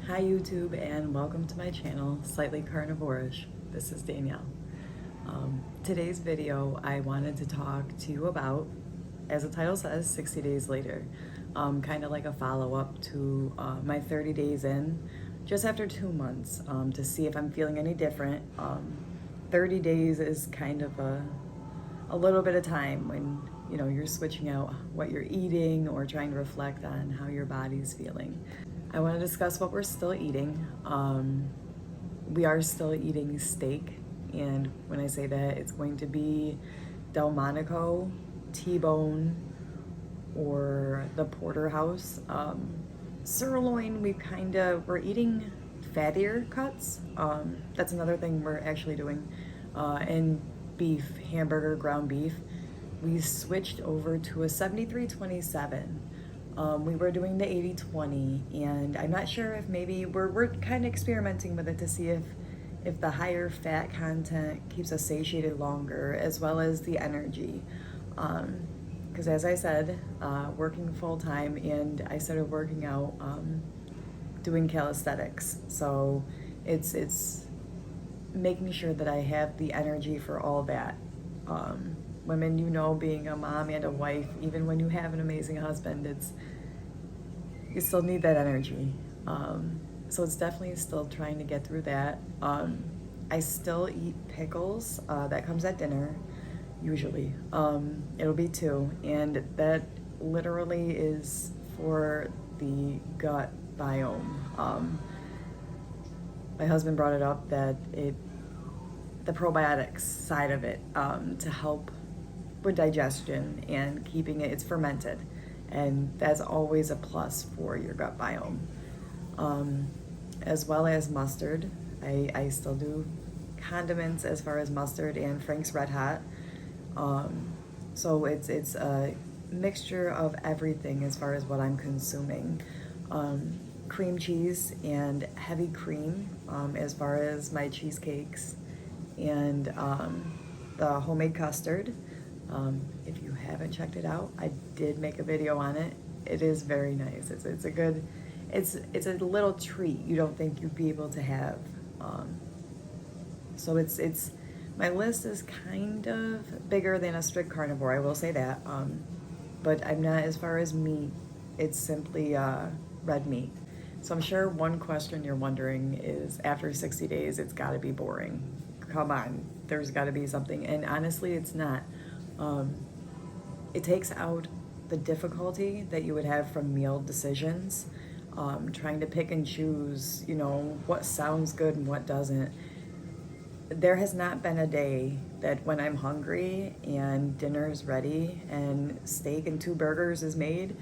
Hi YouTube, and welcome to my channel, Slightly Carnivorish. This is Danielle. Today's video I wanted to talk to you about, as the title says, 60 days later. Kind of like a follow-up to my 30 days in, just after 2 months, to see if I'm feeling any different. 30 days is kind of a little bit of time when you're switching out what you're eating or trying to reflect on how your body's feeling. I want to discuss what we're still eating. We are still eating steak, and when I say that, it's going to be Delmonico, T-bone, or the porterhouse. Sirloin, we're eating fattier cuts. That's another thing we're actually doing. And beef, hamburger, ground beef, we switched over to a 73-27. We were doing the 80-20, and I'm not sure if maybe we're kind of experimenting with it to see if the higher fat content keeps us satiated longer, as well as the energy. Because as I said, working full time, and I started working out, doing calisthenics. So it's making sure that I have the energy for all that. Women, being a mom and a wife, even when you have an amazing husband, you still need that energy. So it's definitely still trying to get through that. I still eat pickles. That comes at dinner, usually. It'll be 2, and that literally is for the gut biome. My husband brought it up that the probiotics side of it, to help with digestion and keeping it's fermented, and that's always a plus for your gut biome. As well as mustard. I still do condiments as far as mustard and Frank's Red Hot. So it's a mixture of everything as far as what I'm consuming. Cream cheese and heavy cream, as far as my cheesecakes, and the homemade custard. If you haven't checked it out, I did make a video on it. It is very nice. It's a little treat you don't think you'd be able to have. So it's my list is kind of bigger than a strict carnivore, I will say that. But I'm not, as far as meat, it's simply red meat. So I'm sure one question you're wondering is, after 60 days, it's got to be boring. Come on, there's got to be something. And honestly, it's not. It takes out the difficulty that you would have from meal decisions, trying to pick and choose, what sounds good and what doesn't. There has not been a day that when I'm hungry and dinner's ready and steak and 2 burgers is made,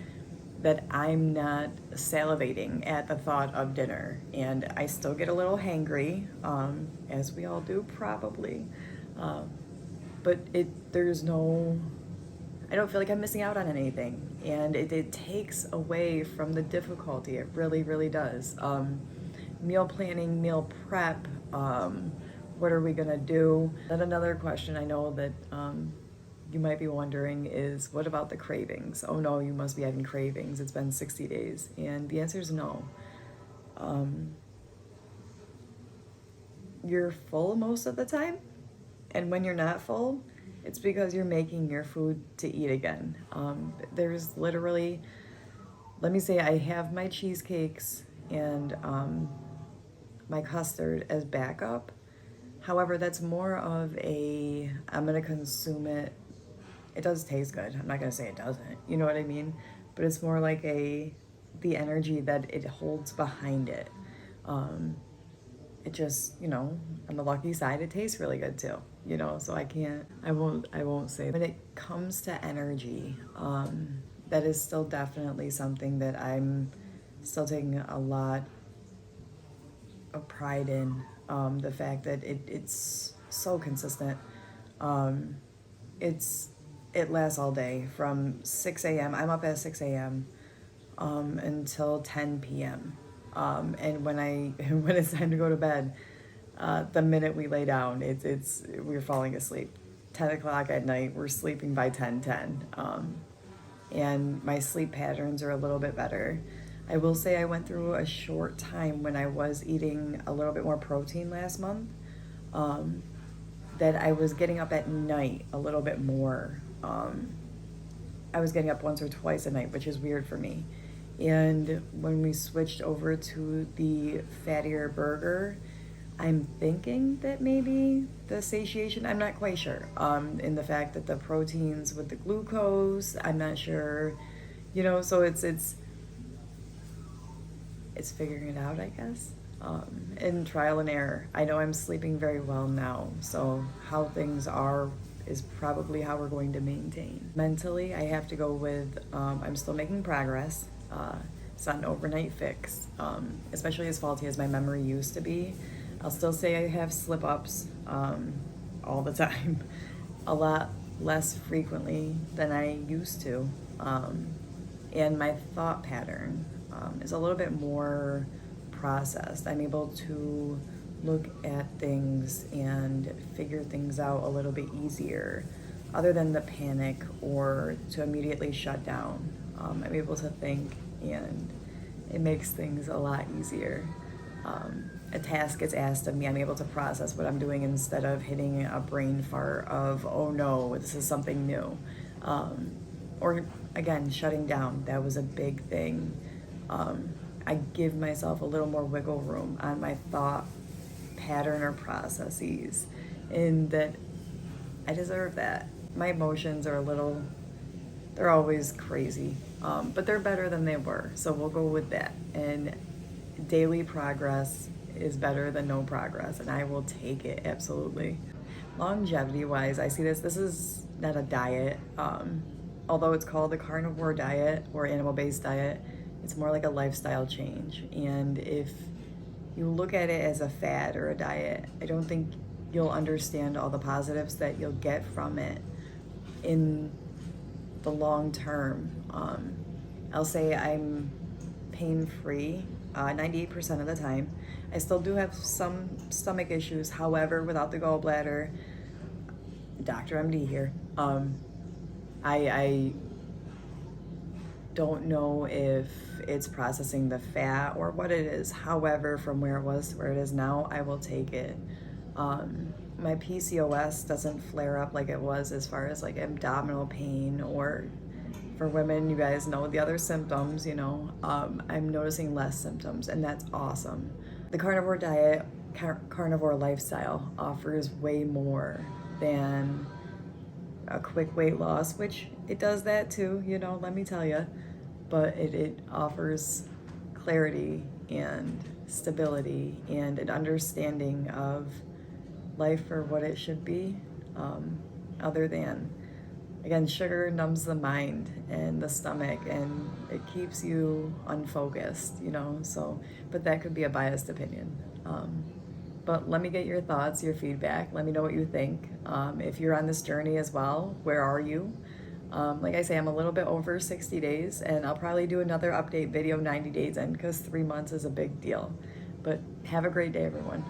that I'm not salivating at the thought of dinner. And I still get a little hangry, as we all do probably. But I don't feel like I'm missing out on anything. And it takes away from the difficulty. It really, really does. Meal planning, meal prep, what are we gonna do? Then another question I know that you might be wondering is, what about the cravings? Oh no, you must be having cravings. It's been 60 days. And the answer is no. You're full most of the time. And when you're not full, it's because you're making your food to eat again. There's literally, let me say, I have my cheesecakes and my custard as backup. However, that's more of I'm gonna consume it. It does taste good. I'm not gonna say it doesn't. You know what I mean? But it's more like the energy that it holds behind it. It just, on the lucky side, it tastes really good too. So I won't say. When it comes to energy, that is still definitely something that I'm still taking a lot of pride in. The fact that it's so consistent. It lasts all day from 6 a.m. I'm up at 6 a.m. Until 10 p.m. And when it's time to go to bed, the minute we lay down, we're falling asleep. 10 o'clock at night, we're sleeping by 10:10. And my sleep patterns are a little bit better. I will say I went through a short time when I was eating a little bit more protein last month, that I was getting up at night a little bit more. I was getting up once or twice a night, which is weird for me. And when we switched over to the fattier burger, I'm thinking that maybe the satiation, I'm not quite sure. In the fact that the proteins with the glucose, I'm not sure, so it's figuring it out, I guess. And trial and error. I know I'm sleeping very well now, so how things are is probably how we're going to maintain. Mentally, I have to go with, I'm still making progress. It's not an overnight fix, especially as faulty as my memory used to be. I'll still say I have slip-ups all the time, a lot less frequently than I used to. And my thought pattern is a little bit more processed. I'm able to look at things and figure things out a little bit easier, other than the panic or to immediately shut down. I'm able to think, and it makes things a lot easier. A task gets asked of me, I'm able to process what I'm doing instead of hitting a brain fart of, oh no, this is something new. Or again, shutting down, that was a big thing. I give myself a little more wiggle room on my thought pattern or processes, in that I deserve that. My emotions are they're always crazy, but they're better than they were, so we'll go with that. And daily progress is better than no progress, and I will take it, absolutely. Longevity wise, I see this is not a diet, although it's called the carnivore diet or animal-based diet. It's more like a lifestyle change. And if you look at it as a fad or a diet, I don't think you'll understand all the positives that you'll get from it in the long term. I'll say I'm pain-free 98% of the time. I still do have some stomach issues. However, without the gallbladder, Dr. MD here, I don't know if it's processing the fat or what it is. However, from where it was to where it is now, I will take it. My PCOS doesn't flare up like it was, as far as like abdominal pain, or for women, you guys know the other symptoms, I'm noticing less symptoms, and that's awesome. The carnivore diet, carnivore lifestyle offers way more than a quick weight loss, which it does that too, let me tell you. But it offers clarity and stability and an understanding of life for what it should be, other than, again, sugar numbs the mind and the stomach, and it keeps you unfocused, so, but that could be a biased opinion. But let me get your thoughts, your feedback. Let me know what you think. If you're on this journey as well, where are you? Like I say, I'm a little bit over 60 days, and I'll probably do another update video 90 days in, because 3 months is a big deal. But have a great day, everyone.